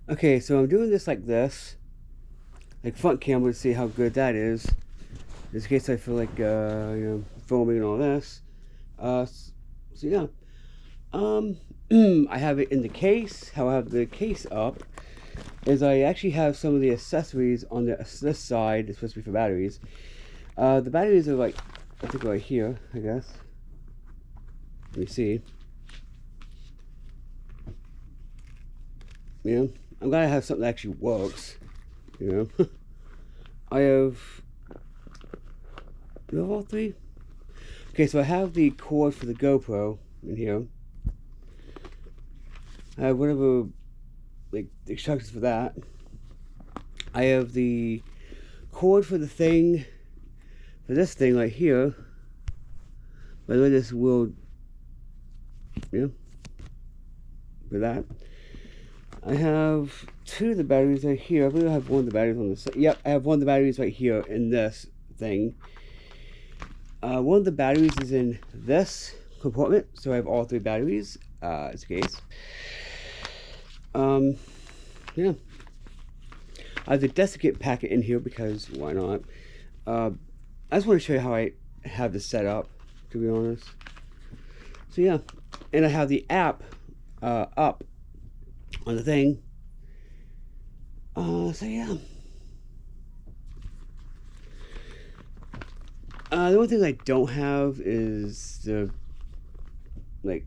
Okay, so I'm doing this like this, like front camera to see how good that is. Just in case I feel like, filming and all this. So yeah. Um, I have it in the case. How I have the case up is I actually have some of the accessories on this side. It's supposed to be for batteries. The batteries are like, I think right here, I guess. Let me see. You know, I'm glad I have something that actually works. You know, I have. Do I have all three? Okay, so I have the cord for the GoPro in here. I have whatever, like, the instructions for that. I have the cord for the thing, for this thing right here. By the way, this will, for that. I have two of the batteries right here. I believe I have one of the batteries on the side. Yep, I have one of the batteries right here in this thing. One of the batteries is in this compartment, so I have all three batteries, as a case. Yeah. I have the desiccant packet in here because why not? I just want to show you how I have this set up, to be honest. So yeah, and I have the app up on the thing. So yeah. The only thing I don't have is the, like,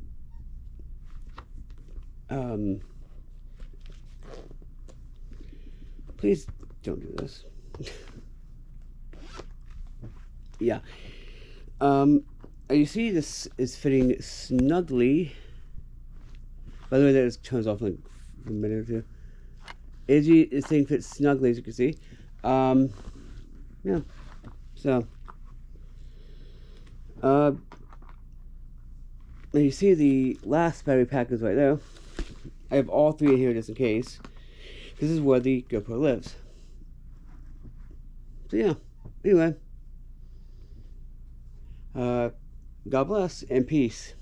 please don't do this. Yeah. You see this is fitting snugly. By the way, that just turns off in like a minute or two. This thing fits snugly, as you can see. Yeah. So, and you see the last battery pack is right there. I have all three in here just in case. This is where the GoPro lives. So yeah. Anyway. God bless and peace.